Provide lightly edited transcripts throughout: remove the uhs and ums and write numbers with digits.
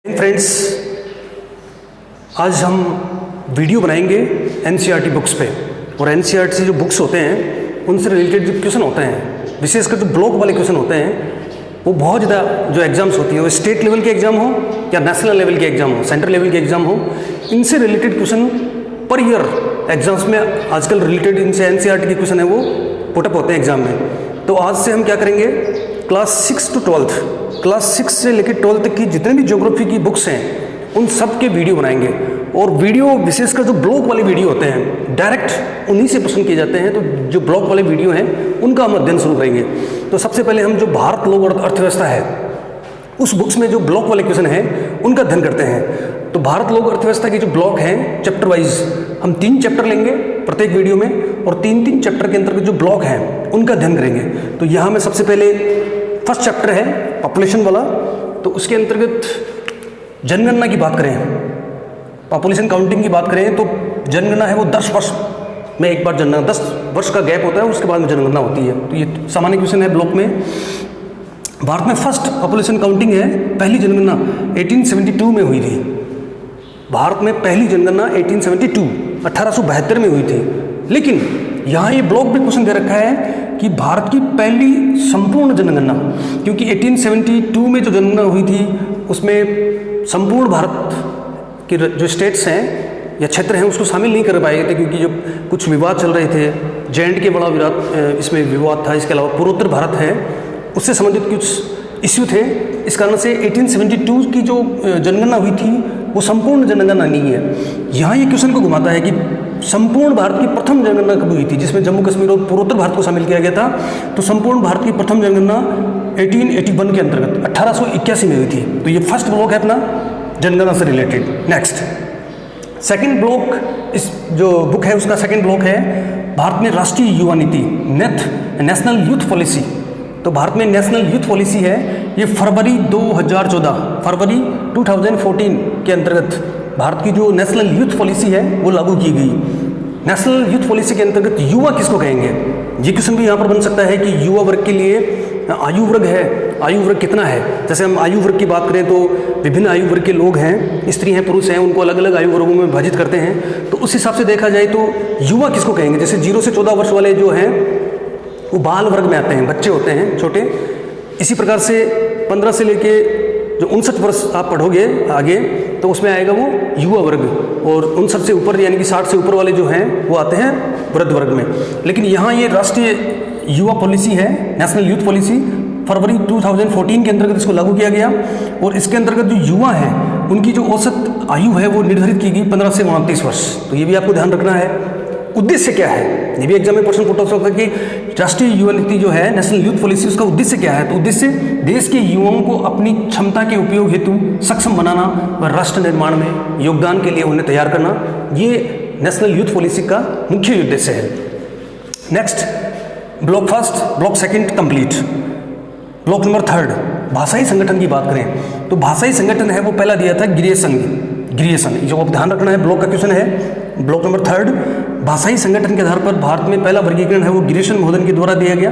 Friends, आज हम video बनाएंगे एनसीईआरटी बुक्स पे। और एनसीईआरटी से जो बुक्स होते हैं उनसे रिलेटेड जो क्वेश्चन होते हैं, विशेषकर जो ब्लॉक वाले क्वेश्चन होते हैं, वो बहुत ज़्यादा जो एग्जाम्स होती है, वो स्टेट लेवल के एग्जाम हो या नेशनल लेवल के एग्जाम हो, सेंट्रल लेवल के एग्जाम हो, इनसे related question per year exams में आजकल रिलेटेड इनसे एनसीईआरटी के क्वेश्चन है वो पुटअप होते हैं एग्जाम में। तो आज से हम क्या करेंगे, क्लास 6 to 12, क्लास 6 से लेकर 12 तक की जितने भी ज्योग्राफी की बुक्स हैं उन सब के वीडियो बनाएंगे। और वीडियो विशेषकर जो ब्लॉक वाले वीडियो होते हैं डायरेक्ट उन्हीं से पसंद किए जाते हैं, तो जो ब्लॉक वाले वीडियो हैं उनका हम अध्ययन शुरू करेंगे। तो सबसे पहले हम जो भारत लोक और अर्थव्यवस्था है उस बुक्स में जो ब्लॉक वाले क्वेश्चन हैं उनका अध्ययन करते हैं। तो भारत लोक अर्थव्यवस्था के जो ब्लॉक हैं चैप्टर वाइज हम 3 चैप्टर लेंगे प्रत्येक वीडियो में, और 3-3 चैप्टर के अंतर्गत जो ब्लॉक हैं उनका अध्ययन करेंगे। तो यहाँ में सबसे पहले फर्स्ट चैप्टर है पॉपुलेशन वाला। तो उसके अंतर्गत जनगणना की बात करें, पॉपुलेशन काउंटिंग की बात करें, तो जनगणना है वो 10 वर्ष में एक बार जनगणना, 10 वर्ष का गैप होता है, उसके बाद में जनगणना होती है। तो ये सामान्य क्वेश्चन है ब्लॉक में। भारत में फर्स्ट पॉपुलेशन काउंटिंग है, पहली जनगणना 1872 में हुई थी। भारत में पहली जनगणना 1872 में हुई थी। लेकिन यहाँ ये ब्लॉक भी क्वेश्चन दे रखा है कि भारत की पहली संपूर्ण जनगणना, क्योंकि 1872 में जो जनगणना हुई थी उसमें संपूर्ण भारत के जो स्टेट्स हैं या क्षेत्र हैं उसको शामिल नहीं कर पाए थे, क्योंकि जब कुछ विवाद चल रहे थे, J&K के बड़ा विवाद इसमें विवाद था। इसके अलावा पूर्वोत्तर भारत है उससे संबंधित कुछ इश्यू थे। इस कारण से 1872 की जो जनगणना हुई थी वो संपूर्ण जनगणना नहीं है। यहाँ ये क्वेश्चन को घुमाता है कि संपूर्ण भारत की प्रथम जनगणना कब हुई थी, जिसमें जम्मू कश्मीर और पूर्वोत्तर भारत को शामिल किया गया था। तो संपूर्ण भारत की प्रथम जनगणना 1881 के अंतर्गत 1881 में हुई थी। तो ये फर्स्ट ब्लॉक है अपना जनगणना से रिलेटेड। नेक्स्ट सेकंड ब्लॉक, इस जो बुक है उसका सेकंड ब्लॉक है भारत में राष्ट्रीय युवा नीति, नेशनल यूथ पॉलिसी। तो भारत में नेशनल यूथ पॉलिसी है, ये फरवरी 2014 के अंतर्गत भारत की जो नेशनल यूथ पॉलिसी है वो लागू की गई। नेशनल यूथ पॉलिसी के अंतर्गत युवा किसको कहेंगे, ये क्वेश्चन भी यहाँ पर बन सकता है कि युवा वर्ग के लिए आयु वर्ग है, आयु वर्ग कितना है। जैसे हम आयु वर्ग की बात करें तो विभिन्न आयु वर्ग के लोग हैं, स्त्री हैं, पुरुष हैं, उनको अलग अलग आयु वर्गों में विभाजित करते हैं। तो उस हिसाब से देखा जाए तो युवा किसको कहेंगे, जैसे 0 से 14 वर्ष वाले जो हैं वो बाल वर्ग में आते हैं, बच्चे होते हैं छोटे। इसी प्रकार से 15 से लेके जो 59 वर्ष आप पढ़ोगे आगे तो उसमें आएगा वो युवा वर्ग, और 59 से ऊपर यानी कि 60 से ऊपर वाले जो हैं वो आते हैं वृद्ध वर्ग में। लेकिन यहाँ ये राष्ट्रीय युवा पॉलिसी है, नेशनल यूथ पॉलिसी, फरवरी 2014 के अंतर्गत इसको लागू किया गया। और इसके अंतर्गत जो युवा हैं उनकी जो औसत आयु है वो निर्धारित की गई 15 से 29 वर्ष। तो ये भी आपको ध्यान रखना है। उद्देश्य क्या है, ये भी एग्जाम में प्रश्न पूछा सकता है कि राष्ट्रीय युवा नीति जो है नेशनल यूथ पॉलिसी, उसका उद्देश्य क्या है। तो उद्देश्य देश के युवाओं को अपनी क्षमता के उपयोग हेतु सक्षम बनाना व राष्ट्र निर्माण में योगदान के लिए उन्हें तैयार करना, ये नेशनल यूथ पॉलिसी का मुख्य उद्देश्य है। Next block first, block second complete. Block number third, भाषाई संगठन की बात करें तो भाषाई संगठन है वो पहला दिया था गृह संघ, जो आप ध्यान रखना है, ब्लॉक का क्वेश्चन है। ब्लॉक नंबर थर्ड, भाषाई संगठन के आधार पर भारत में पहला वर्गीकरण है वो गिरीशन महोदय के द्वारा दिया गया।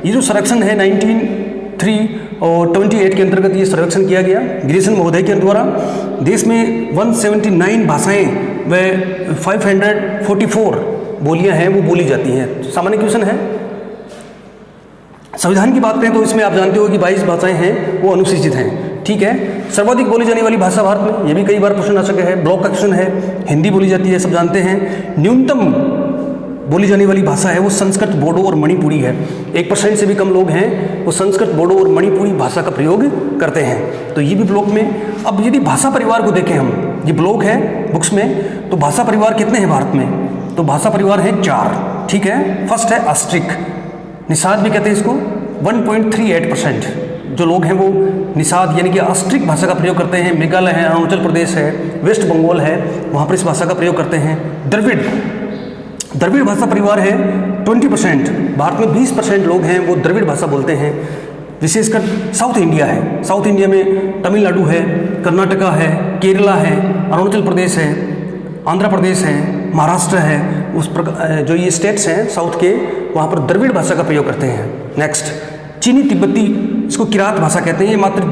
ये जो सर्वेक्षण है 1903 और 28 के अंतर्गत ये सर्वेक्षण किया गया गिरीशन महोदय के द्वारा। देश में 179 भाषाएं व 544 बोलियां हैं वो बोली जाती हैं। सामान्य क्वेश्चन है। संविधान की बात करें तो इसमें आप जानते हो कि 22 भाषाएं हैं वो अनुसूचित हैं, ठीक है। सर्वाधिक बोली जाने वाली भाषा भारत में, ये भी कई बार प्रश्न आ चुका है, ब्लॉक का क्वेश्चन है। हिंदी बोली जाती है, सब जानते हैं। न्यूनतम बोली जाने वाली भाषा है वो संस्कृत, बोडो और मणिपुरी है। 1% से भी कम लोग हैं वो संस्कृत, बोडो और मणिपुरी भाषा का प्रयोग करते हैं। तो ये भी ब्लॉक में। अब यदि भाषा परिवार को देखें हम, ये ब्लॉक है बुक्स में, तो भाषा परिवार कितने हैं भारत में, तो भाषा परिवार है 4, ठीक है। फर्स्ट है अस्ट्रिक, निषाद भी कहते हैं इसको। 1.38% जो लोग हैं वो निषाद यानी कि अस्ट्रिक भाषा का प्रयोग करते हैं। मेघालय है, अरुणाचल प्रदेश है, वेस्ट बंगाल है, वहाँ पर इस भाषा का प्रयोग करते हैं। द्रविड़ भाषा परिवार है 20%, भारत में 20% लोग हैं वो द्रविड़ भाषा बोलते हैं। विशेषकर साउथ इंडिया है, साउथ इंडिया में तमिलनाडु है, कर्नाटका है, केरला है, अरुणाचल प्रदेश है, आंध्र प्रदेश है, महाराष्ट्र है। उस प्रकार जो ये स्टेट्स हैं साउथ के, वहाँ पर द्रविड़ भाषा का प्रयोग करते हैं। नेक्स्ट चीनी तिब्बती, इसको किरात भाषा कहते हैं। ये मात्र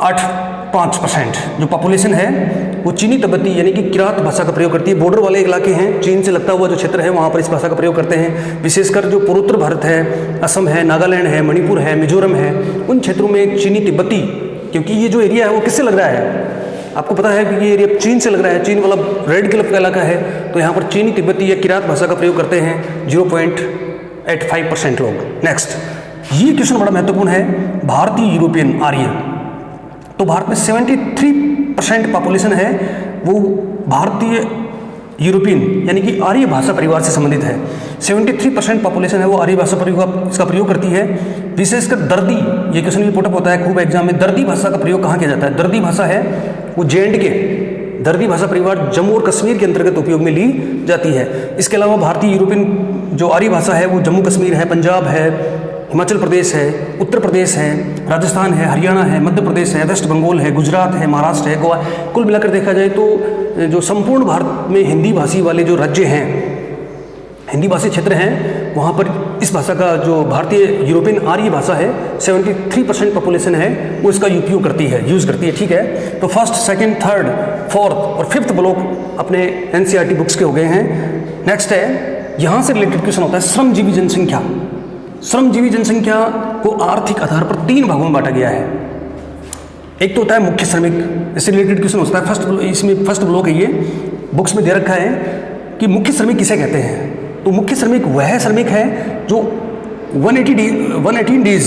8.5% जो पॉपुलेशन है वो चीनी तिब्बती यानी कि किरात भाषा का प्रयोग करती है। बॉर्डर वाले इलाके हैं, चीन से लगता हुआ जो क्षेत्र है वहाँ पर इस भाषा का प्रयोग करते हैं। विशेषकर जो पूर्वोत्तर भारत है, असम है, नागालैंड है, मणिपुर है, मिजोरम है, उन क्षेत्रों में चीनी तिब्बती, क्योंकि ये जो एरिया है वो किससे लग रहा है, आपको पता है कि ये एरिया चीन से लग रहा है, चीन वाला रेड क्लिफ का इलाका है, तो यहाँ पर चीनी तिब्बती या किरात भाषा का प्रयोग करते हैं 0.85% लोग। नेक्स्ट, ये क्वेश्चन बड़ा महत्वपूर्ण है, भारतीय यूरोपियन आर्य। तो भारत में 73% पॉपुलेशन है वो भारतीय यूरोपियन यानी कि आर्य भाषा परिवार से संबंधित है। 73% पॉपुलेशन है वो आर्य भाषा परिवार इसका प्रयोग करती है। विशेषकर दर्दी, ये क्वेश्चन भी पुटअप होता है खूब एग्जाम में, दर्दी भाषा का प्रयोग कहाँ किया जाता है? दर्दी भाषा है वो J&K, दर्दी भाषा परिवार जम्मू और कश्मीर के अंतर्गत उपयोग में ली जाती है। इसके अलावा भारतीय यूरोपियन जो आर्य भाषा है वो जम्मू कश्मीर है, पंजाब है, हिमाचल प्रदेश है, उत्तर प्रदेश है, राजस्थान है, हरियाणा है, मध्य प्रदेश है, वेस्ट बंगाल है, गुजरात है, महाराष्ट्र है, गोवा। कुल मिलाकर देखा जाए तो जो संपूर्ण भारत में हिंदी भाषी वाले जो राज्य हैं, हिंदी भाषी क्षेत्र हैं, वहाँ पर इस भाषा का जो भारतीय यूरोपियन आर्य भाषा है 73% पॉपुलेशन है वो इसका उपयोग करती है, यूज़ करती है। ठीक है, तो फर्स्ट, सेकंड, थर्ड, फोर्थ और फिफ्थ ब्लॉक अपने NCERT बुक्स के हो गए हैं। नेक्स्ट है, यहाँ से रिलेटेड क्वेश्चन होता है श्रमजीवी जनसंख्या। श्रमजीवी जनसंख्या को आर्थिक आधार पर 3 भागों में बांटा गया है। एक तो होता है मुख्य श्रमिक, इससे रिलेटेड क्वेश्चन होता है इसमें फर्स्ट ब्लॉक है, ये बुक्स में दे रखा है कि मुख्य श्रमिक किसे कहते हैं। तो मुख्य श्रमिक वह श्रमिक है जो 118 डेज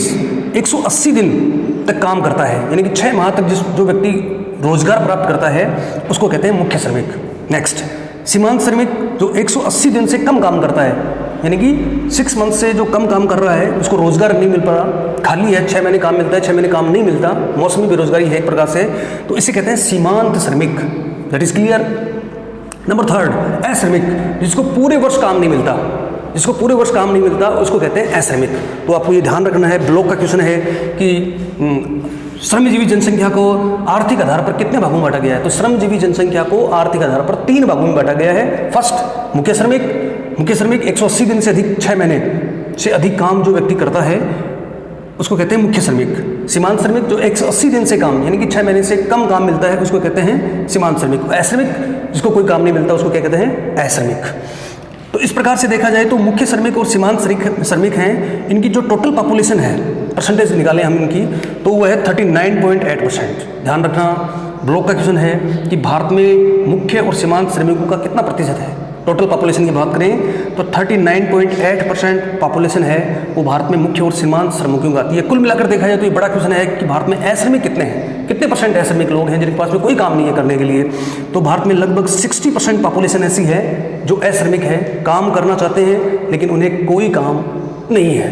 180 दिन तक काम करता है, यानी कि 6 माह तक जो व्यक्ति रोजगार प्राप्त करता है उसको कहते हैं मुख्य श्रमिक। नेक्स्ट, सीमांत श्रमिक जो 180 दिन से कम काम करता है, यानी कि 6 मंथ से जो कम काम कर रहा है उसको रोजगार नहीं मिल पा रहा, खाली है, 6 महीने काम मिलता है, 6 महीने काम नहीं मिलता, मौसमी बेरोजगारी है एक प्रकार से, तो इसे कहते हैं सीमांत श्रमिक। That is clear. Number third, अश्रमिक, जिसको पूरे वर्ष काम नहीं मिलता, जिसको पूरे वर्ष काम नहीं मिलता उसको कहते हैं अश्रमिक। तो आपको ये ध्यान रखना है, ब्लॉक का क्वेश्चन है कि श्रमजीवी जनसंख्या को आर्थिक आधार पर कितने भागों में बांटा गया है। तो श्रमजीवी जनसंख्या को आर्थिक आधार पर 3 भागों में बांटा गया है। फर्स्ट, मुख्य श्रमिक 180 दिन से अधिक, 6 महीने से अधिक काम जो व्यक्ति करता है उसको कहते हैं मुख्य श्रमिक। सीमांत श्रमिक जो 180 दिन से कम यानी कि 6 महीने से कम काम मिलता है उसको कहते हैं सीमांत श्रमिक। अश्रमिक, जिसको कोई काम नहीं मिलता उसको क्या कहते हैं? अश्रमिक। तो इस प्रकार से देखा जाए तो मुख्य श्रमिक और सीमांत श्रमिक हैं, इनकी जो टोटल पॉपुलेशन है, परसेंटेज निकालें हम इनकी, तो वह है 39.8%। ध्यान रखना, ब्लॉक का क्वेश्चन है कि भारत में मुख्य और सीमांत श्रमिकों का कितना प्रतिशत है। टोटल पॉपुलेशन की बात करें तो 39.8% पॉपुलेशन है वो भारत में मुख्य और सीमांत श्रमिकों की आती है। कुल मिलाकर देखा जाए तो ये बड़ा क्वेश्चन है कि भारत में अश्रमिक कितने हैं, कितने परसेंट अश्रमिक लोग हैं जिनके पास में कोई काम नहीं है करने के लिए। तो भारत में लगभग 60% पॉपुलेशन ऐसी है जो अश्रमिक है, काम करना चाहते हैं लेकिन उन्हें कोई काम नहीं है।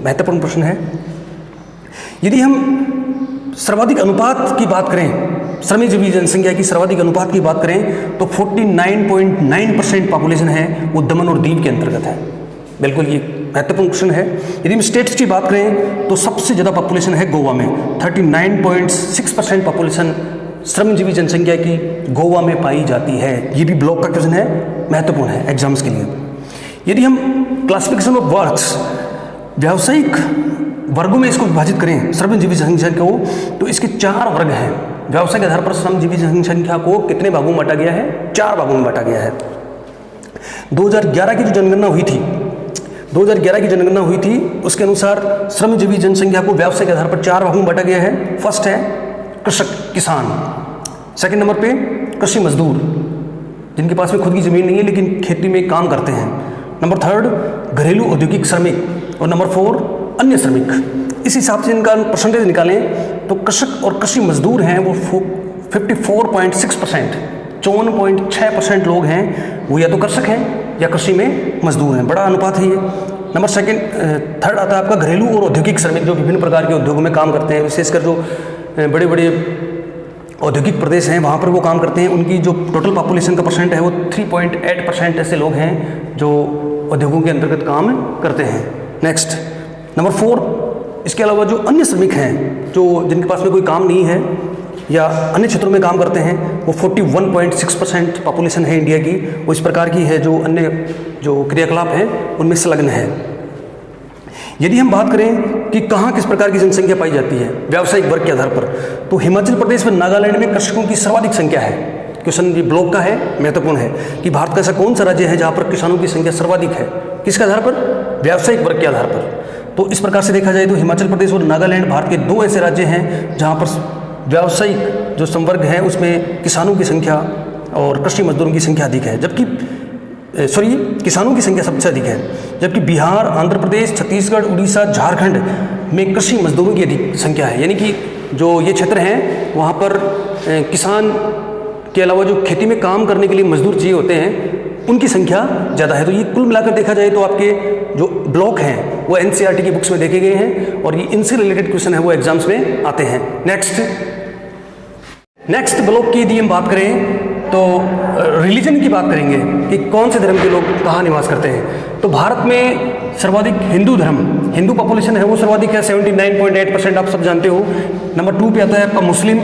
महत्वपूर्ण प्रश्न है। यदि हम सर्वाधिक अनुपात की बात करें, श्रमजीवी जनसंख्या की सर्वाधिक अनुपात की बात करें तो 49.9% पॉपुलेशन है वो दमन और दीव के अंतर्गत है। बिल्कुल ये महत्वपूर्ण क्वेश्चन है। यदि हम स्टेट्स की बात करें तो सबसे ज़्यादा पॉपुलेशन है गोवा में, 39.6% पॉपुलेशन श्रमजीवी जनसंख्या की गोवा में पाई जाती है। ये भी ब्लॉक का क्वेश्चन है, महत्वपूर्ण है एग्जाम्स के लिए। यदि हम क्लासिफिकेशन ऑफ वर्क्स, व्यावसायिक वर्गों में इसको विभाजित करें श्रमजीवी जनसंख्या को, तो इसके 4 वर्ग हैं। व्यवसाय के आधार पर श्रमजीवी जनसंख्या को कितने भागों में बांटा गया है? 4 भागों में बांटा गया है। 2011 की जो जनगणना हुई थी, 2011 की जनगणना हुई थी उसके अनुसार श्रमजीवी जनसंख्या को व्यवसाय के आधार पर 4 भागों में बांटा गया है। फर्स्ट है कृषक, किसान। सेकंड नंबर पे कृषि मजदूर, जिनके पास में खुद की जमीन नहीं है लेकिन खेती में काम करते हैं। नंबर थर्ड घरेलू औद्योगिक श्रमिक, और नंबर 4 अन्य श्रमिक। इस हिसाब से इनका परसेंटेज निकालें तो कृषक और कृषि मजदूर हैं वो 54.6%, 54.6% लोग हैं वो या तो कृषक हैं या कृषि में मजदूर हैं। बड़ा अनुपात है ये। नंबर थर्ड आता है आपका घरेलू और औद्योगिक श्रमिक, जो विभिन्न प्रकार के उद्योगों में काम करते हैं, विशेषकर जो बड़े बड़े औद्योगिक प्रदेश हैं वहाँ पर वो काम करते हैं। उनकी जो टोटल पॉपुलेशन का परसेंट है वो 3.8% ऐसे लोग हैं जो उद्योगों के अंतर्गत काम करते हैं। नेक्स्ट नंबर 4, इसके अलावा जो अन्य श्रमिक हैं जो जिनके पास में कोई काम नहीं है या अन्य क्षेत्रों में काम करते हैं वो 41.6% पॉपुलेशन है इंडिया की, वो इस प्रकार की है जो अन्य जो क्रियाकलाप हैं उनमें संलग्न है। यदि हम बात करें कि कहाँ किस प्रकार की जनसंख्या पाई जाती है व्यावसायिक वर्ग के आधार पर, तो हिमाचल प्रदेश व नागालैंड में कृषकों की सर्वाधिक संख्या है। क्वेश्चन ये ब्लॉक का है, महत्वपूर्ण है कि भारत का ऐसा कौन सा राज्य है जहाँ पर किसानों की संख्या सर्वाधिक है, किसके आधार पर, व्यावसायिक वर्ग के आधार पर। तो इस प्रकार से देखा जाए तो हिमाचल प्रदेश और नागालैंड भारत के दो ऐसे राज्य हैं जहाँ पर व्यावसायिक जो संवर्ग है उसमें किसानों की संख्या और कृषि मजदूरों की संख्या अधिक है, जबकि किसानों की संख्या सबसे अधिक है, जबकि बिहार, आंध्र प्रदेश, छत्तीसगढ़, उड़ीसा, झारखंड में कृषि मजदूरों की अधिक संख्या है। यानी कि जो ये क्षेत्र हैं वहाँ पर किसान के अलावा जो खेती में काम करने के लिए मजदूर चाहिए होते हैं उनकी संख्या ज़्यादा है। तो ये कुल मिलाकर देखा जाए तो आपके जो ब्लॉक हैं वो एनसीईआरटी की बुक्स में देखे गए हैं और ये इनसे रिलेटेड क्वेश्चन है वो एग्जाम्स में आते हैं। नेक्स्ट ब्लॉक की यदि हम बात करें तो रिलीजन की बात करेंगे कि कौन से धर्म के लोग कहाँ निवास करते हैं। तो भारत में सर्वाधिक हिंदू पॉपुलेशन है वो सर्वाधिक है, 79.8% आप सब जानते हो। नंबर 2 पे आता है आपका मुस्लिम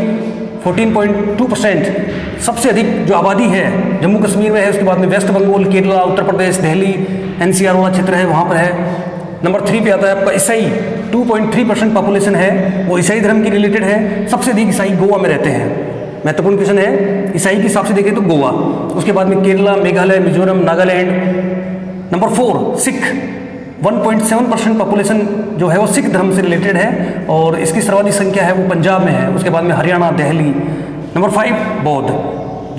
14.2%। सबसे अधिक जो आबादी है जम्मू कश्मीर में है, उसके बाद में वेस्ट बंगाल, केरला, उत्तर प्रदेश, दिल्ली, एनसीआर वाला क्षेत्र है वहाँ पर है। नंबर 3 पे आता है आपका ईसाई, 2.3% पॉपुलेशन है वो ईसाई धर्म की रिलेटेड है। सबसे अधिक ईसाई गोवा में रहते हैं। महत्वपूर्ण क्वेश्चन है, ईसाई के हिसाब से देखें तो गोवा, उसके बाद में केरला, मेघालय, मिजोरम, नागालैंड। नंबर 4 सिख, 1.7% पॉपुलेशन जो है वो सिख धर्म से रिलेटेड है और इसकी सर्वाधिक संख्या है वो पंजाब में है। उसके बाद में हरियाणा, दिल्ली। नंबर 5 बौद्ध,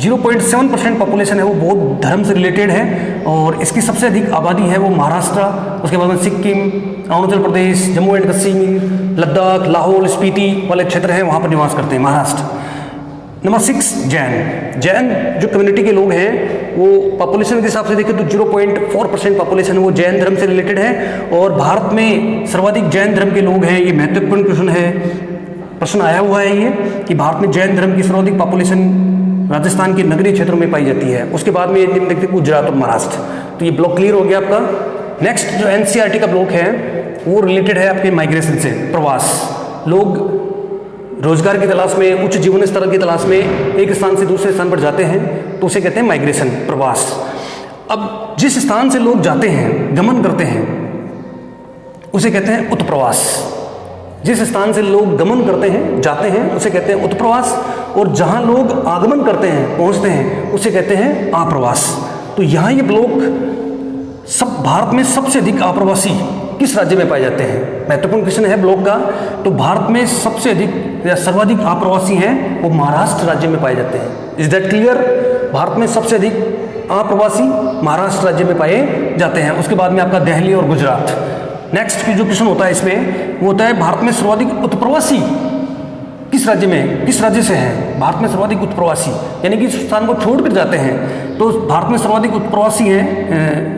0.7% पॉपुलेशन है वो बौद्ध धर्म से रिलेटेड है और इसकी सबसे अधिक आबादी है वो महाराष्ट्र, उसके बाद में सिक्किम, अरुणाचल प्रदेश, जम्मू एंड कश्मीर, लद्दाख, लाहौल, स्पीति वाले क्षेत्र हैं वहाँ पर निवास करते हैं, महाराष्ट्र। नंबर 6 जैन जो कम्युनिटी के लोग हैं वो पॉपुलेशन के हिसाब से देखें तो 0.4% पॉपुलेशन वो जैन धर्म से रिलेटेड है और भारत में सर्वाधिक जैन धर्म के लोग हैं। ये महत्वपूर्ण क्वेश्चन है, प्रश्न आया हुआ है ये कि भारत में जैन धर्म की सर्वाधिक पॉपुलेशन राजस्थान के नगरीय क्षेत्रों में पाई जाती है। उसके बाद में यदि देखते हैं गुजरात और महाराष्ट्र। तो ये ब्लॉक क्लियर हो गया आपका। नेक्स्ट जो एनसीईआरटी का ब्लॉक है वो रिलेटेड है आपके माइग्रेशन से, प्रवास। लोग रोजगार की तलाश में, उच्च जीवन स्तर की तलाश में एक स्थान से दूसरे स्थान पर जाते हैं तो उसे कहते हैं माइग्रेशन, प्रवास। अब जिस स्थान से लोग जाते हैं, गमन करते हैं, उसे कहते हैं उत्प्रवास। जिस स्थान से लोग गमन करते हैं, जाते हैं, उसे कहते हैं उत्प्रवास और जहां लोग आगमन करते हैं, पहुंचते हैं, उसे कहते हैं आप्रवास। तो यहाँ ये ब्लॉक सब भारत में सबसे अधिक आप्रवासी किस राज्य में पाए जाते हैं? महत्वपूर्ण क्वेश्चन है ब्लॉक का। तो भारत में सबसे अधिक या सर्वाधिक आप्रवासी हैं वो महाराष्ट्र राज्य में पाए जाते हैं। Is that clear? भारत में सबसे अधिक आप्रवासी महाराष्ट्र राज्य में पाए जाते हैं। उसके बाद में आपका दिल्ली और गुजरात। नेक्स्ट की जो क्वेश्चन होता है इसमें वो होता है भारत में सर्वाधिक उत्प्रवासी किस राज्य में, किस राज्य से है? भारत में सर्वाधिक उत्प्रवासी यानी कि स्थान को छोड़कर जाते हैं। तो भारत में सर्वाधिक उत्प्रवासी हैं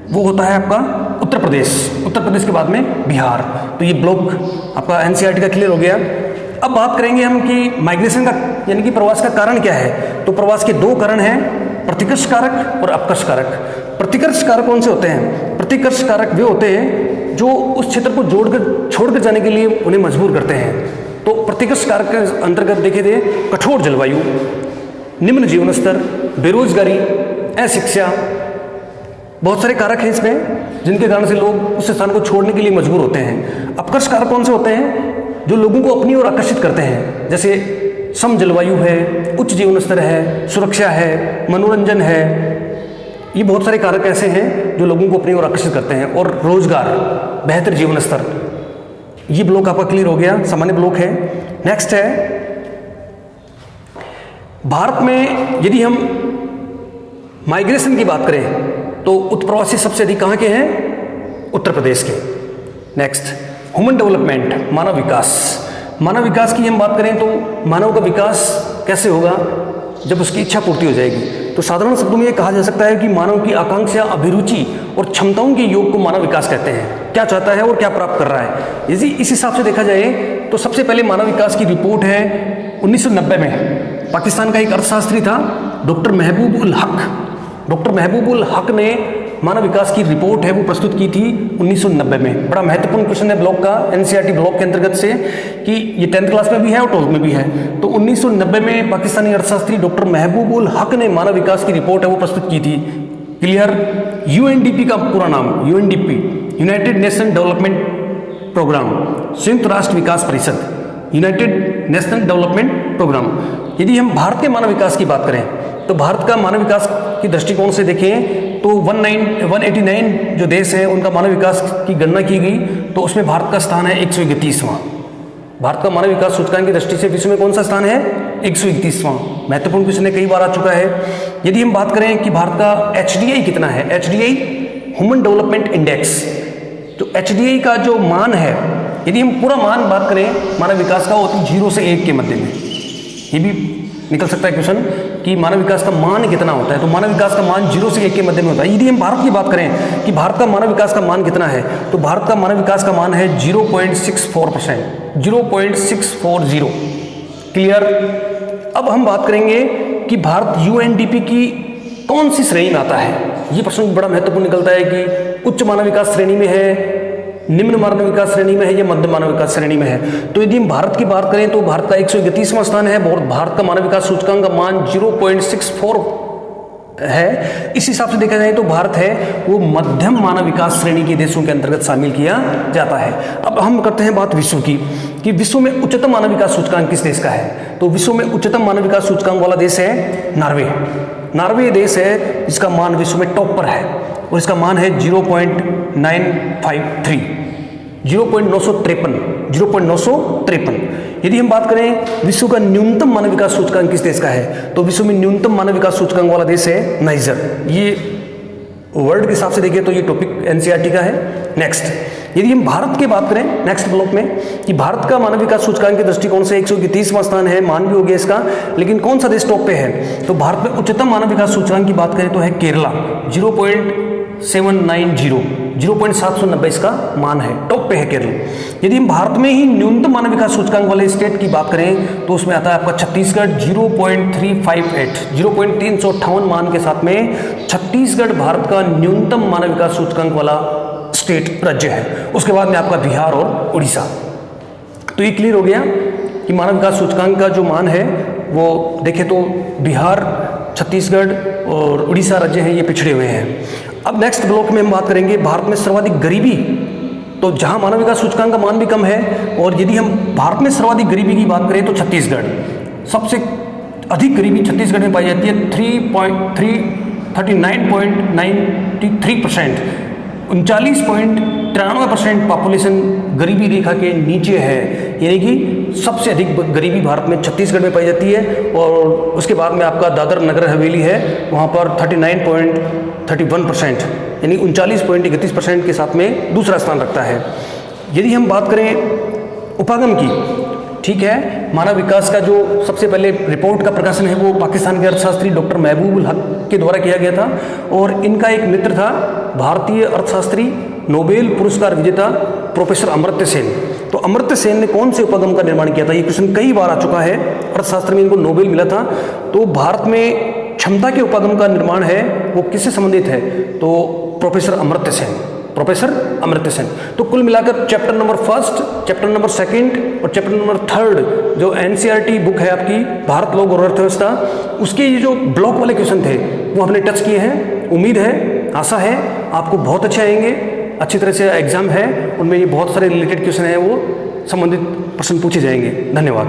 वो होता है आपका उत्तर प्रदेश। उत्तर प्रदेश के बाद में बिहार। तो ये ब्लॉक आपका एनसीईआरटी का क्लियर हो गया। अब बात करेंगे हम कि माइग्रेशन का यानी कि प्रवास का कारण क्या है। तो प्रवास के 2 कारण हैं, प्रतिकर्ष कारक और अपकर्ष कारक। प्रतिकर्ष कारक कौन से होते हैं? प्रतिकर्ष कारक वे होते हैं जो उस क्षेत्र को छोड़कर जाने के लिए उन्हें मजबूर करते हैं। तो प्रतिकर्ष कारक के अंतर्गत देखे थे कठोर जलवायु, निम्न जीवन स्तर, बेरोजगारी, अशिक्षा, बहुत सारे कारक हैं इसमें जिनके कारण से लोग उस स्थान को छोड़ने के लिए मजबूर होते हैं। अपकर्ष कारक कौन से होते हैं? जो लोगों को अपनी ओर आकर्षित करते हैं, जैसे सम जलवायु है, उच्च जीवन स्तर है, सुरक्षा है, मनोरंजन है। ये बहुत सारे कारक ऐसे हैं जो लोगों को अपनी ओर आकर्षित करते हैं। और रोजगार, बेहतर जीवन स्तर। ये ब्लॉक आपका क्लियर हो गया, सामान्य ब्लॉक है। नेक्स्ट है भारत में यदि हम माइग्रेशन की बात करें तो उत्प्रवासी सबसे अधिक कहाँ के हैं? उत्तर प्रदेश के। नेक्स्ट ह्यूमन डेवलपमेंट, मानव विकास। मानव विकास की हम बात करें तो मानव का विकास कैसे होगा? जब उसकी इच्छा पूर्ति हो जाएगी। तो साधारण शब्दों में ये कहा जा सकता है कि मानव की आकांक्षा, अभिरुचि और क्षमताओं के योग को मानव विकास कहते हैं। क्या चाहता है और क्या प्राप्त कर रहा है। यदि इस हिसाब से देखा जाए तो सबसे पहले मानव विकास की रिपोर्ट है 1990 में। पाकिस्तान का एक अर्थशास्त्री था डॉक्टर महबूब उल हक। डॉक्टर महबूब उल हक ने मानव विकास की रिपोर्ट है वो प्रस्तुत की थी 1990 में। बड़ा महत्वपूर्ण क्वेश्चन है ब्लॉक का, एनसीईआरटी ब्लॉक के अंतर्गत से, कि ये 10th क्लास में भी है और 12th में भी है। तो 1990 में पाकिस्तानी अर्थशास्त्री डॉक्टर महबूब उल हक ने मानव विकास की रिपोर्ट है वो प्रस्तुत की थी। क्लियर? यूएनडीपी का पूरा नाम, UNDP, United Nation Development Programme, संयुक्त राष्ट्र विकास परिषद, यूनाइटेड नेशनल डेवलपमेंट प्रोग्राम। यदि हम भारत के मानव विकास की बात करें तो भारत का मानव विकास की दृष्टिकोण से देखें तो 189 जो देश हैं उनका मानव विकास की गणना की गई तो उसमें भारत का स्थान है 131वां। भारत का मानव विकास सूचकांक की दृष्टि से विश्व में कौन सा स्थान है? 131वां। महत्वपूर्ण क्वेश्चन है, कई बार आ चुका है। यदि हम बात करें कि भारत का HDI कितना है, HDI ह्यूमन डेवलपमेंट इंडेक्स, तो HDI का जो मान है, यदि हम पूरा मान बात करें मानव विकास का, वो 0 से 1 के मध्य में। ये भी निकल सकता है क्वेश्चन कि मानव विकास का मान कितना होता है, तो मानव विकास का मान 0 से 1 के मध्य में होता है। यदि हम भारत की बात करें कि भारत का मानव विकास का मान कितना है, तो भारत का मानव विकास का मान है 0.64%, 0.640। क्लियर। अब हम बात करेंगे कि भारत UNDP की कौन सी श्रेणी में आता है। ये प्रश्न बड़ा महत्वपूर्ण निकलता है कि उच्च मानव विकास श्रेणी में है, निम्न मानव विकास श्रेणी में है या मध्य मानव विकास श्रेणी में है। तो यदि हम भारत की बात करें तो भारत का 131वां स्थान है। भारत का मानव विकास सूचकांक का मान 0.64 है। इस हिसाब से देखा जाए तो भारत है वो मध्यम मानव विकास श्रेणी के देशों के अंतर्गत शामिल किया जाता है। अब हम करते हैं बात विश्व की कि विश्व में उच्चतम मानव विकास सूचकांक किस देश का है। तो विश्व में उच्चतम मानव विकास सूचकांक वाला देश है नॉर्वे। नॉर्वे देश है जिसका मान विश्व में टॉप पर है और इसका मान है 0.953, 0.953। यदि हम बात करें विश्व का न्यूनतम मानव विकास सूचकांक किस देश का है, तो विश्व में न्यूनतम मानव विकास सूचकांक वाला देश है नाइजर। ये वर्ल्ड के हिसाब से देखिए तो ये टॉपिक NCERT का है। नेक्स्ट, यदि हम भारत की बात करें नेक्स्ट ब्लॉक में कि भारत का मानव विकास सूचकांक के दृष्टिकोण से 131वां स्थान है, मान भी हो गया इसका, लेकिन कौन सा देश टॉप पे है? तो भारत में उच्चतम मानव विकास सूचकांक की बात करें तो है केरला, 0.790, 0.790 इसका मान है, टॉप पे है केरल। यदि हम भारत में ही न्यूनतम मानव विकास सूचकांक वाले स्टेट की बात करें तो उसमें आता है आपका छत्तीसगढ़, 0.358, 0.358 मान के साथ में छत्तीसगढ़ भारत का न्यूनतम मानव विकास सूचकांक वाला स्टेट राज्य है। उसके बाद में आपका बिहार और उड़ीसा। तो ये क्लियर हो गया कि मानव विकास सूचकांक का जो मान है वो देखें तो बिहार, छत्तीसगढ़ और उड़ीसा राज्य हैं ये पिछड़े हुए हैं। अब नेक्स्ट ब्लॉक में हम बात करेंगे भारत में सर्वाधिक गरीबी, तो जहां मानव विकास सूचकांक का मान भी कम है, और यदि हम भारत में सर्वाधिक गरीबी की बात करें तो छत्तीसगढ़, सबसे अधिक गरीबी छत्तीसगढ़ में पाई जाती है, 39.93%, 39.93% पॉपुलेशन गरीबी रेखा के नीचे है, यानी कि सबसे अधिक गरीबी भारत में छत्तीसगढ़ में पाई जाती है। और उसके बाद में आपका दादर नगर हवेली है, वहाँ पर 39.31%, यानी 39.31% के साथ में दूसरा स्थान रखता है। यदि हम बात करें उपागम की, ठीक है, मानव विकास का जो सबसे पहले रिपोर्ट का प्रकाशन है वो पाकिस्तान के अर्थशास्त्री डॉक्टर महबूबुल हक के द्वारा किया गया था, और इनका एक मित्र था भारतीय अर्थशास्त्री नोबेल पुरस्कार विजेता प्रोफेसर अमर्त्य सेन। तो अमर्त्य सेन ने कौन से उपागम का निर्माण किया था? ये क्वेश्चन कई बार आ चुका है, अर्थशास्त्र में इनको नोबेल मिला था। तो भारत में क्षमता के उपागम का निर्माण है वो किससे संबंधित है? तो प्रोफेसर अमर्त्य सेन, प्रोफेसर अमर्त्य सेन। तो कुल मिलाकर चैप्टर नंबर 1, चैप्टर नंबर 2 और चैप्टर नंबर 3 जो NCERT बुक है आपकी भारत लोक और अर्थव्यवस्था, उसके ये जो ब्लॉक वाले क्वेश्चन थे वो हमने टच किए हैं। उम्मीद है, आशा है आपको बहुत अच्छे आएंगे, अच्छी तरह से एग्जाम है, उनमें ये बहुत सारे रिलेटेड क्वेश्चन हैं वो संबंधित प्रश्न पूछे जाएंगे। धन्यवाद।